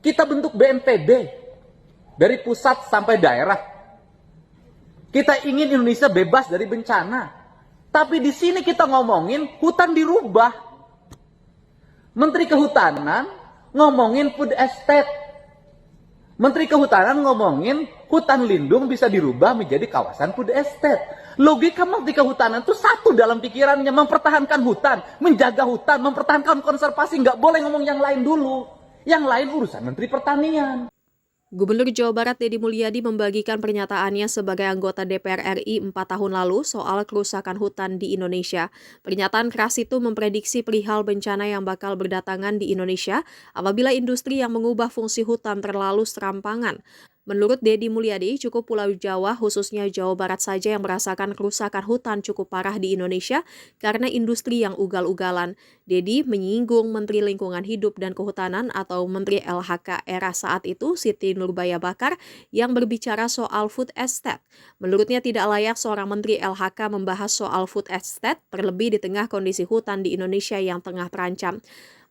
Kita bentuk BNPB dari pusat sampai daerah. Kita ingin Indonesia bebas dari bencana. Tapi di sini kita ngomongin hutan dirubah. Menteri Kehutanan ngomongin food estate. Menteri Kehutanan ngomongin hutan lindung bisa dirubah menjadi kawasan food estate. Logika Menteri Kehutanan itu satu dalam pikirannya, mempertahankan hutan, menjaga hutan, mempertahankan konservasi. Nggak boleh ngomong yang lain dulu. Yang lain urusan Menteri Pertanian. Gubernur Jawa Barat Deddy Mulyadi membagikan pernyataannya sebagai anggota DPR RI 4 tahun lalu soal kerusakan hutan di Indonesia. Pernyataan keras itu memprediksi perihal bencana yang bakal berdatangan di Indonesia apabila industri yang mengubah fungsi hutan terlalu serampangan. Menurut Deddy Mulyadi, cukup Pulau Jawa, khususnya Jawa Barat saja yang merasakan kerusakan hutan cukup parah di Indonesia karena industri yang ugal-ugalan. Deddy menyinggung Menteri Lingkungan Hidup dan Kehutanan atau Menteri LHK era saat itu, Siti Nurbaya Bakar, yang berbicara soal food estate. Menurutnya tidak layak seorang Menteri LHK membahas soal food estate, terlebih di tengah kondisi hutan di Indonesia yang tengah terancam.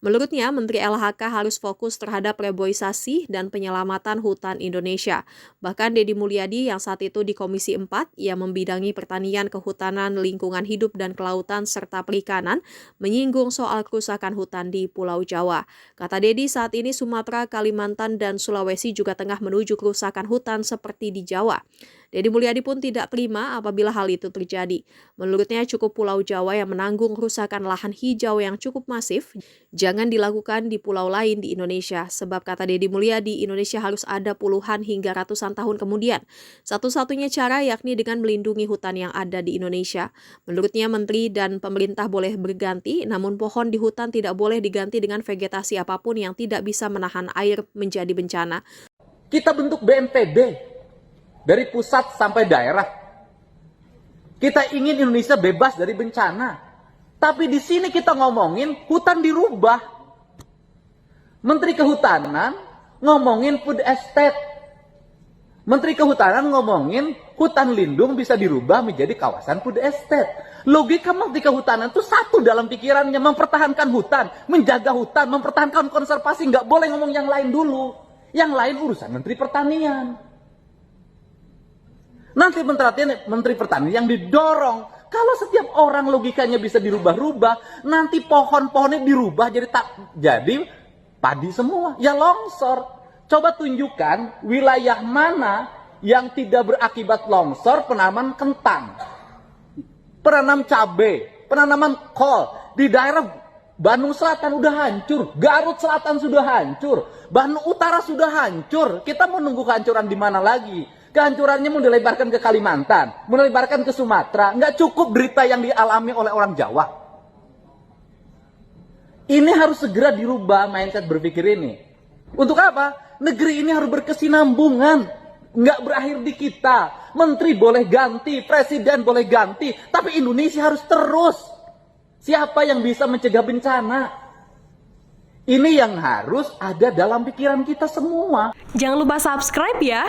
Menurutnya, Menteri LHK harus fokus terhadap reboisasi dan penyelamatan hutan Indonesia. Bahkan Deddy Mulyadi yang saat itu di Komisi 4, ia membidangi pertanian, kehutanan, lingkungan hidup dan kelautan serta perikanan, menyinggung soal kerusakan hutan di Pulau Jawa. Kata Deddy, saat ini Sumatera, Kalimantan, dan Sulawesi juga tengah menuju kerusakan hutan seperti di Jawa. Deddy Mulyadi pun tidak terima apabila hal itu terjadi. Menurutnya cukup Pulau Jawa yang menanggung kerusakan lahan hijau yang cukup masif, jangan dilakukan di pulau lain di Indonesia. Sebab kata Deddy Mulyadi, Indonesia harus ada puluhan hingga ratusan tahun kemudian. Satu-satunya cara yakni dengan melindungi hutan yang ada di Indonesia. Menurutnya menteri dan pemerintah boleh berganti, namun pohon di hutan tidak boleh diganti dengan vegetasi apapun yang tidak bisa menahan air menjadi bencana. Kita bentuk BNPB. Dari pusat sampai daerah. Kita ingin Indonesia bebas dari bencana. Tapi di sini kita ngomongin hutan dirubah. Menteri Kehutanan ngomongin food estate. Menteri Kehutanan ngomongin hutan lindung bisa dirubah menjadi kawasan food estate. Logika Menteri Kehutanan itu satu dalam pikirannya, mempertahankan hutan, menjaga hutan, mempertahankan konservasi. Nggak boleh ngomong yang lain dulu. Yang lain urusan Menteri Pertanian. Nanti Menteri Pertanian yang didorong. Kalau setiap orang logikanya bisa dirubah-rubah, nanti pohon-pohonnya dirubah jadi padi semua. Ya longsor. Coba tunjukkan wilayah mana yang tidak berakibat longsor, penanaman kentang, penanam cabai, penanaman kol. Di daerah Bandung Selatan udah hancur, Garut Selatan sudah hancur, Bandung Utara sudah hancur. Kita mau nunggu kehancuran di mana lagi? Kehancurannya mau dilebarkan ke Kalimantan, mau dilebarkan ke Sumatera. Nggak cukup derita yang dialami oleh orang Jawa. Ini harus segera dirubah mindset berpikir ini. Untuk apa? Negeri ini harus berkesinambungan. Nggak berakhir di kita. Menteri boleh ganti, presiden boleh ganti, tapi Indonesia harus terus. Siapa yang bisa mencegah bencana? Ini yang harus ada dalam pikiran kita semua. Jangan lupa subscribe ya.